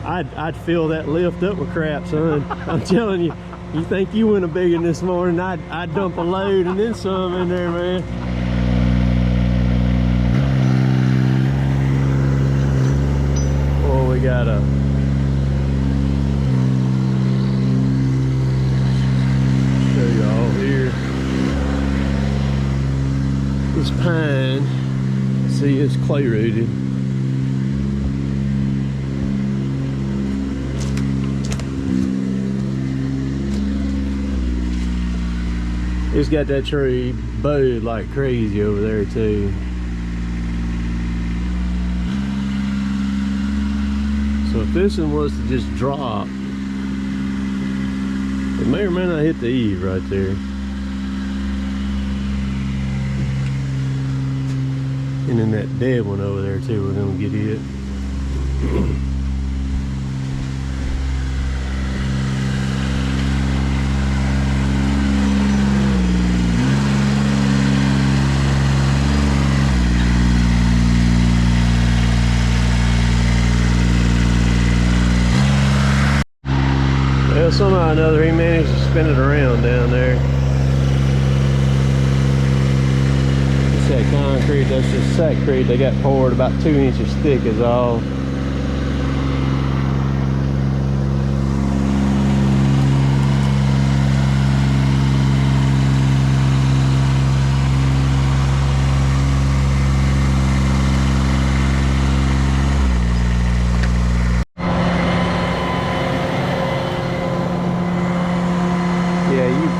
I'd fill that lift up with crap, son. I'm telling you. You think you went a big one this morning? I'd dump a load and then some in there, man. Oh, we got a show y'all here. This pine, see, it's clay rooted. It's got that tree bowed like crazy over there too. So if this one was to just drop, it may or may not hit the eave right there. And then that dead one over there too, we're gonna get it. Well, somehow or another he managed to spin it around down there. It's that concrete, that's just sackcrete they got poured about 2 inches thick is all.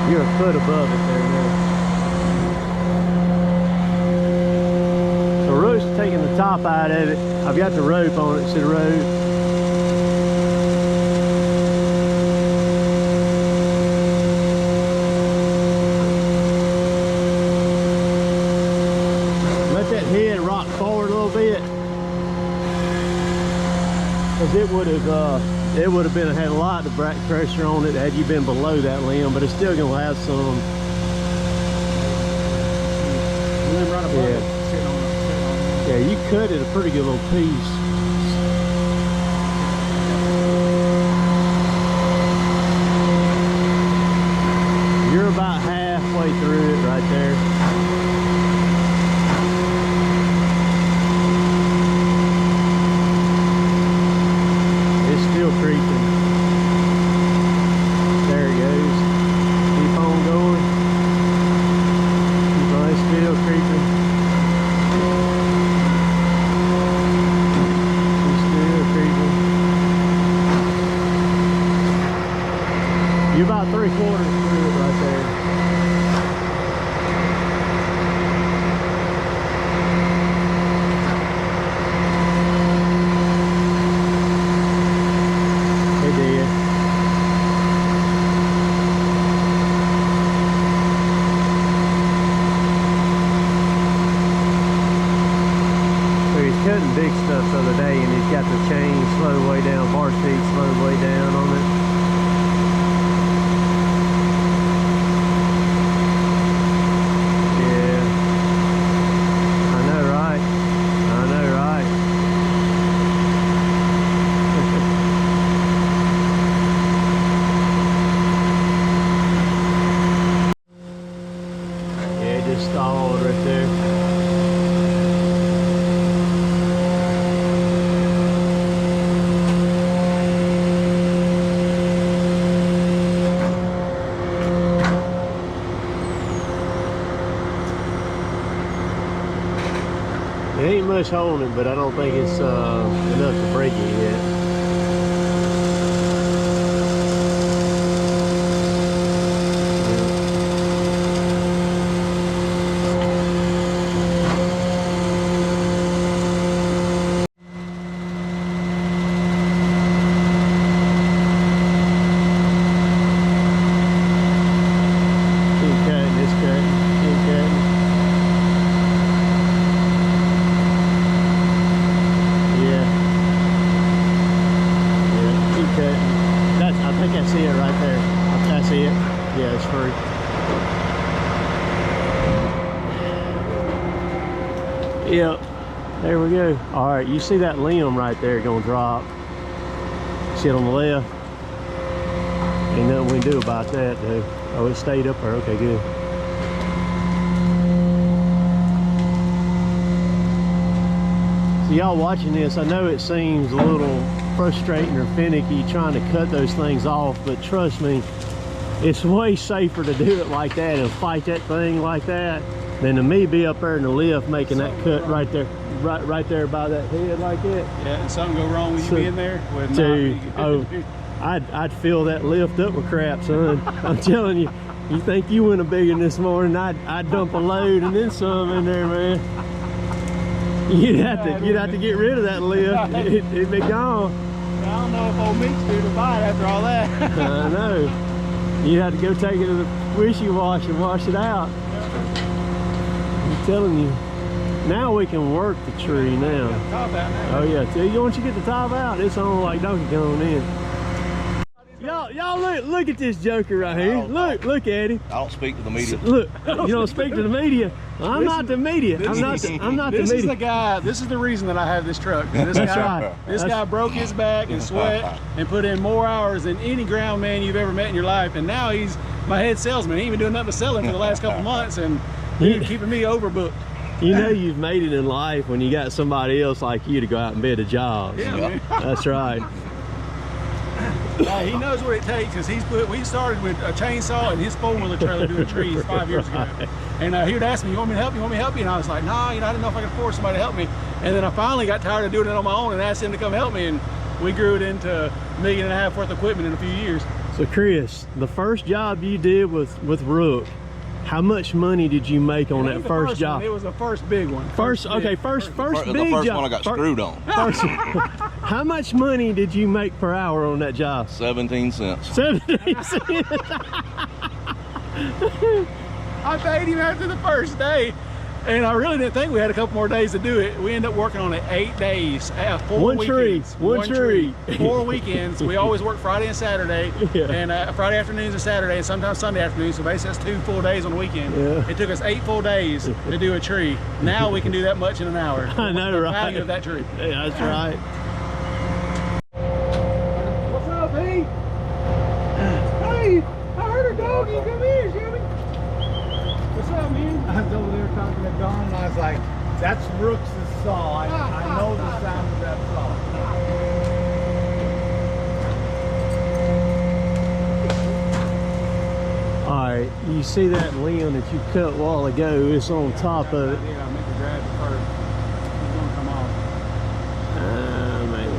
You're a foot above it there now. So Rook's taking the top out of it. I've got the rope on it, see the rope? Let that head rock forward a little bit. Because it would have been had a lot of back pressure on it had you been below that limb, but it's still gonna have some. Right above it. Yeah, you cut it a pretty good little piece. You're about halfway through it right there. Still creeping. There it goes. Keep on going. Keep on, it's still creeping. It's still creeping. You're about 3/4 through it right there. Cutting big stuff the other day, and he's got the chain slowed way down, bar speed slowed way down on it. Yeah, I know, right? I know, right? Yeah, it just stalled right there. It ain't much on it, but I don't think it's enough to break it yet. Keep cutting, it's cutting, keep cutting. That's, I think I see it right there. I see it. Yeah, it's free. Yep. There we go. All right, you see that limb right there gonna drop. See it on the left? Ain't nothing we can do about that though. Oh, it stayed up there. Okay, good. So y'all watching this, I know it seems a little frustrating or finicky trying to cut those things off, but trust me, it's way safer to do it like that and fight that thing like that than to me be up there in the lift making that cut right there, right there by that head like that. Yeah, and something go wrong when you be in there? Dude, oh, I'd fill that lift up with crap, son. I'm telling you, you think you went a big one this morning, I'd dump a load and then some in there, man. You'd have to get rid of that lift. It'd be gone. I don't know if old meat's due to buy it after all that. I know. You'd have to go take it to the wishy-wash and wash it out. I'm telling you. Now we can work the tree now. Top out now. Oh yeah, once you get the top out, it's on like Donkey Kong in. Y'all look at this joker right here. Look at him. I don't speak to the media. Look, you don't speak to the media. I'm not the media. I'm not the media. This is the guy. This is the reason that I have this truck. This guy broke his back and sweat and put in more hours than any ground man you've ever met in your life. And now he's my head salesman. He ain't been doing nothing but selling for the last couple months, and he's keeping me overbooked. You know you've made it in life when you got somebody else like you to go out and bid a job. Yeah, man. That's right. He knows what it takes, because we started with a chainsaw and his four-wheeler trailer doing trees 5 years ago. And he would ask me, you want me to help you? You want me to help you? And I was like, nah, I didn't know if I could afford somebody to help me. And then I finally got tired of doing it on my own and asked him to come help me, and we grew it into $1.5 million worth of equipment in a few years. So Chris, the first job you did with Rook, how much money did you make on that first job? It was the first big one. First big the first first big job. one I got screwed on. How much money did you make per hour on that job? 17 cents. 17 cents. I paid him after the first day, and I really didn't think we had a couple more days to do it. We ended up working on it 8 days, 4 weekends. One tree. 4 weekends. We always work Friday and Saturday, and Friday afternoons and Saturday, and sometimes Sunday afternoons. So basically that's 2 full days on the weekend. Yeah. It took us 8 full days to do a tree. Now we can do that much in an hour. I know, the right? value of that tree. Yeah, that's right. What's up, Pete? Hey, I heard a doggy. Come here, Shelby. What's up, man? I was over there talking to Don, and I was like, that's Rook's saw. I know the sound of that saw. Alright, you see that limb that you cut a while ago, it's on top of it. I meant to grab it first. He's going to come off. Maybe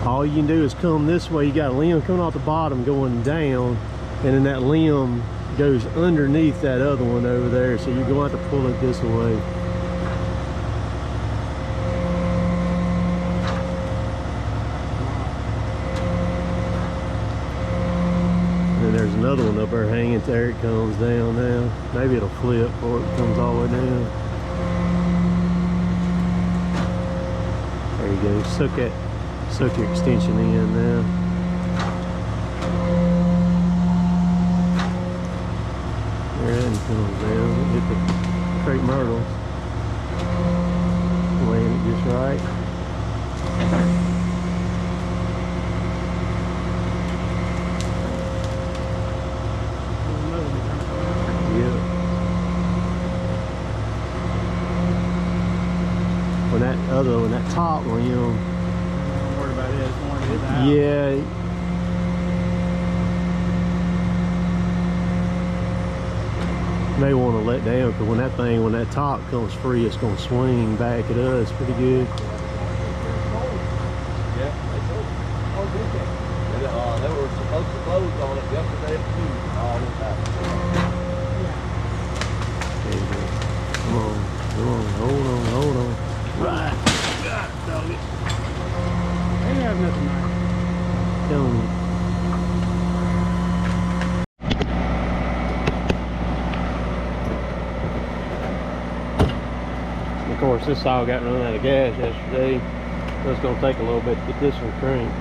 not. All you can do is come this way. You got a limb coming off the bottom going down, and then that limb goes underneath that other one over there, so you're going to have to pull it this way. And there's another one up there hanging. There it comes down now. Maybe it'll flip before it comes all the way down. There you go. Suck your extension in now. There it comes down. Hit the crepe myrtles. Laying it just right. Yep. When that top one, you know. Don't worry about it. It's more to hit the house. Yeah. May want to let down, because when that top comes free, it's going to swing back at us pretty good. Yeah, they told me. Oh, did they? They were supposed to close on it yesterday at 2. Oh, this happened. There you go. Come on, hold on. Right. God, dog it. They have nothing nice. Telling you. Of course, this saw got run out of gas yesterday. So it's going to take a little bit to get this one cranked.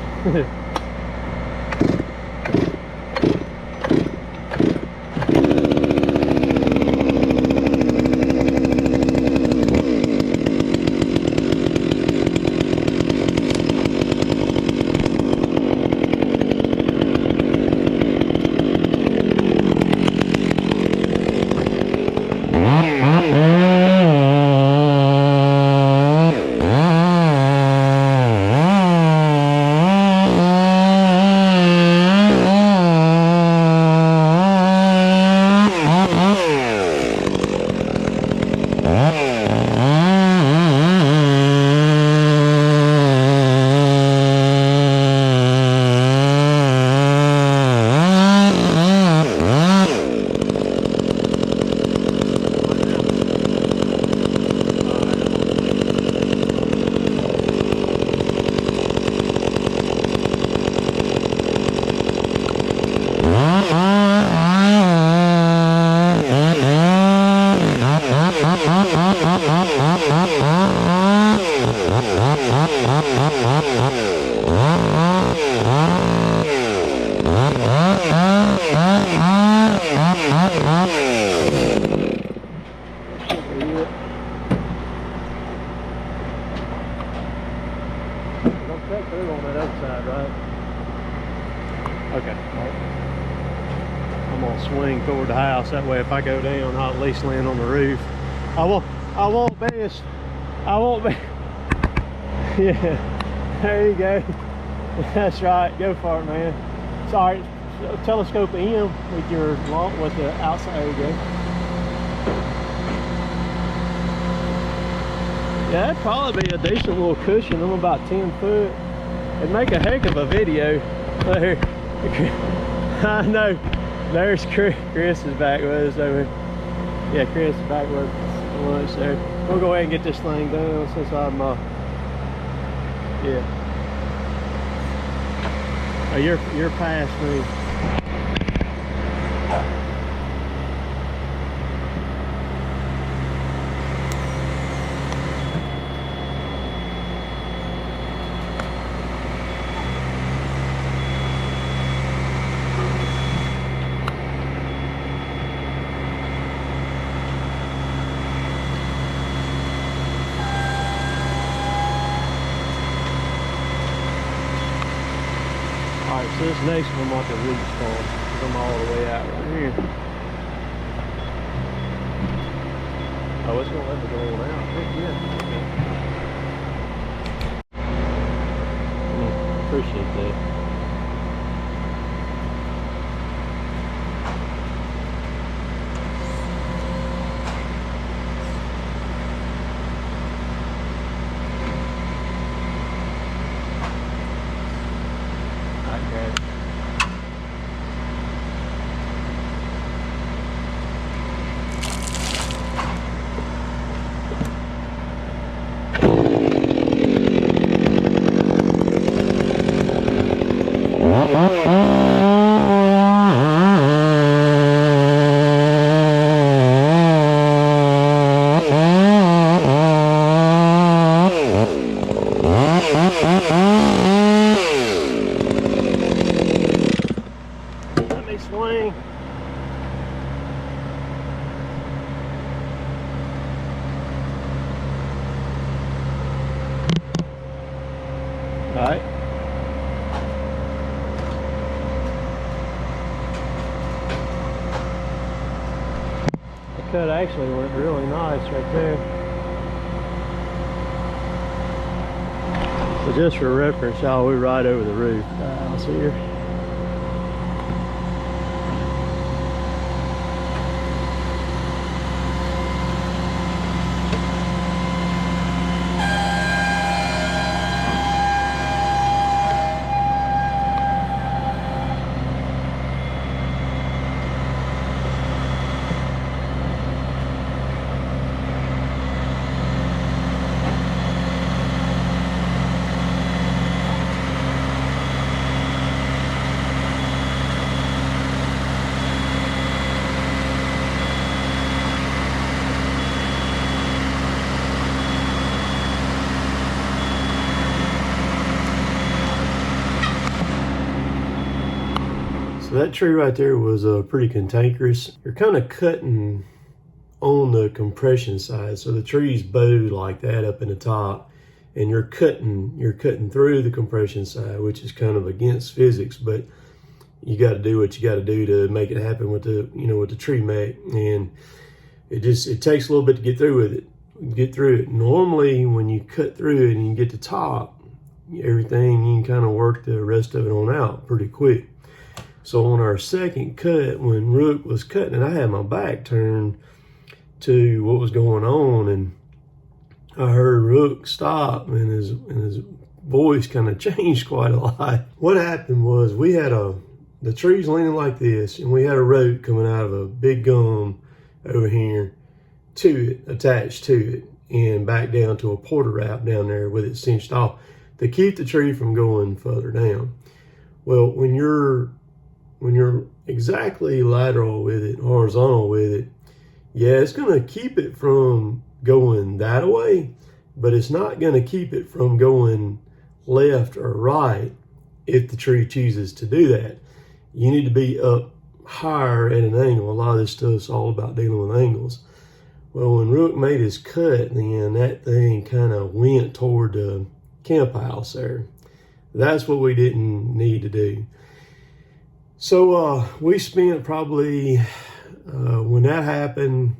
Cut through on that other side, right? Okay. I'm gonna swing toward the house. That way, if I go down, I'll at least land on the roof. I won't be. Yeah. There you go. That's right. Go for it, man. Sorry. Telescope in with your with the outside. There you go. Yeah, that'd probably be a decent little cushion. I'm about 10 foot. It'd make a heck of a video. There. I know. There's Chris. Chris is back with us over. Yeah, Chris is back with lunch there. We'll go ahead and get this thing down since I'm yeah. Oh, you're past me. Alright, so this next one I'm like a reach for because I'm all the way out right here. Oh, it's gonna let me go on out. Heck yeah. Appreciate that. Let me swing. All right. The cut actually went really nice right there. So just for reference, y'all, we're right over the roof of the house here. So that tree right there was pretty cantankerous. You're kind of cutting on the compression side, so the tree's bowed like that up in the top, and you're cutting through the compression side, which is kind of against physics, but you got to do what you got to do to make it happen with the with the tree mech, and it takes a little bit to get through with it. Get through it. Normally, when you cut through it and you get to top, everything you can kind of work the rest of it on out pretty quick. So on our second cut, when Rook was cutting it, I had my back turned to what was going on, and I heard Rook stop, and his voice kind of changed quite a lot. What happened was we had the tree's leaning like this, and we had a rope coming out of a big gum over here to it, attached to it, and back down to a porter wrap down there with it cinched off to keep the tree from going further down. Well, when you're exactly lateral with it, horizontal with it, yeah, it's gonna keep it from going that way, but it's not going to keep it from going left or right if the tree chooses to do that. You need to be up higher at an angle. A lot of this stuff's all about dealing with angles. Well, when Rook made his cut, then that thing kind of went toward the camp house there. That's what we didn't need to do. So we spent probably, when that happened,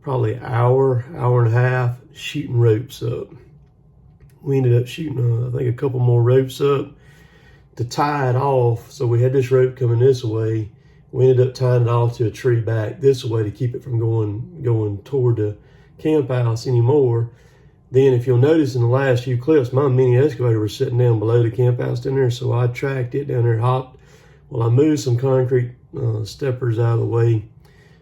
probably an hour and a half shooting ropes up. We ended up shooting, I think, a couple more ropes up to tie it off. So we had this rope coming this way. We ended up tying it off to a tree back this way to keep it from going toward the camp house anymore. Then if you'll notice in the last few clips, my mini excavator was sitting down below the camp house down there. So I tracked it down there, hopped. Well, I moved some concrete steppers out of the way,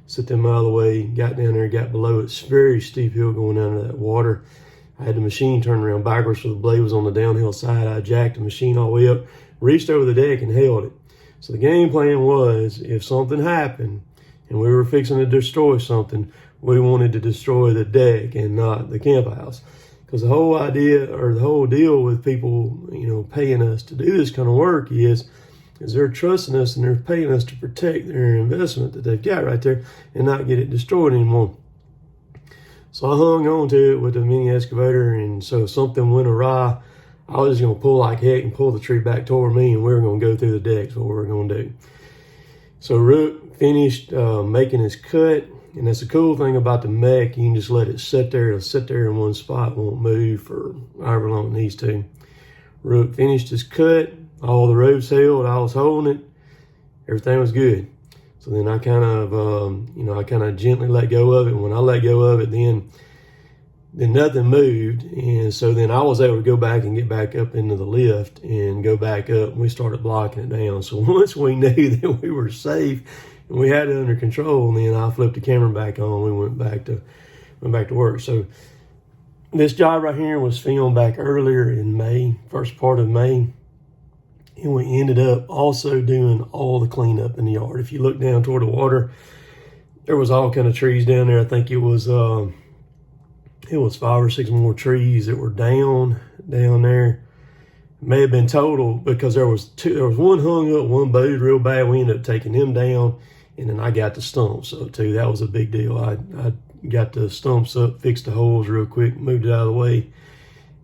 set them out of the way, got down there, got below it. It's a very steep hill going down to that water. I had the machine turned around backwards so the blade was on the downhill side. I jacked the machine all the way up, reached over the deck and held it. So the game plan was, if something happened and we were fixing to destroy something, we wanted to destroy the deck and not the camp house. Because the whole idea, or the whole deal with people, you know, paying us to do this kind of work is they're trusting us and they're paying us to protect their investment that they've got right there and not get it destroyed anymore. So I hung on to it with the mini excavator, and so if something went awry, I was just going to pull like heck and pull the tree back toward me, and we were going to go through the decks, what we were going to do. So Rook finished making his cut, and that's the cool thing about the mech. You can just let it sit there. It'll sit there in one spot, won't move for however long it needs to. Rook finished his cut. All the ropes held. I was holding it. Everything was good. So then I kind of, gently let go of it. And when I let go of it, then nothing moved. And so then I was able to go back and get back up into the lift and go back up. And we started blocking it down. So once we knew that we were safe and we had it under control, and then I flipped the camera back on. We went back to work. So this job right here was filmed back earlier in May, first part of May. And we ended up also doing all the cleanup in the yard. If you look down toward the water, there was all kind of trees down there. I think it was 5 or 6 more trees that were down there. It may have been total because there was one hung up, one bowed real bad. We ended up taking them down, and then I got the stumps up too. That was a big deal. I got the stumps up, fixed the holes real quick, moved it out of the way,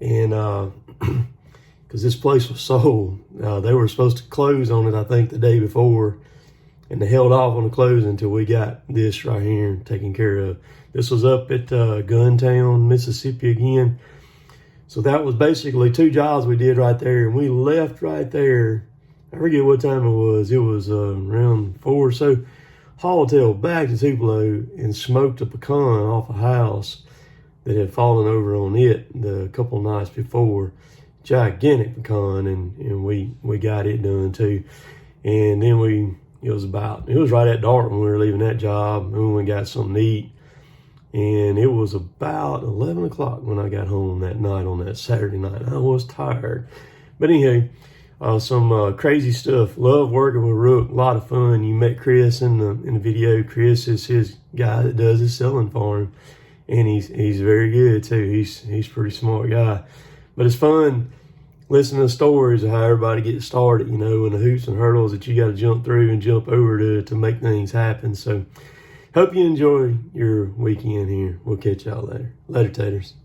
and because this place was sold. They were supposed to close on it, I think, the day before, and they held off on the closing until we got this right here taken care of. This was up at Guntown, Mississippi again. So that was basically 2 jobs we did right there, and we left right there. I forget what time it was. It was around 4 or so. Hauled tail back to Tupelo and smoked a pecan off a house that had fallen over on it the couple of nights before. Gigantic pecan, and we got it done too. And then it was right at dark when we were leaving that job, and we got something to eat. And it was about 11 o'clock when I got home that night, on that Saturday night. I was tired. But anyhow, some crazy stuff. Love working with Rook, a lot of fun. You met Chris in the video. Chris is his guy that does his selling for him, and he's very good too. He's a pretty smart guy. But it's fun listening to stories of how everybody gets started, you know, and the hoops and hurdles that you got to jump through and jump over to make things happen. So hope you enjoy your weekend here. We'll catch y'all later. Later, taters.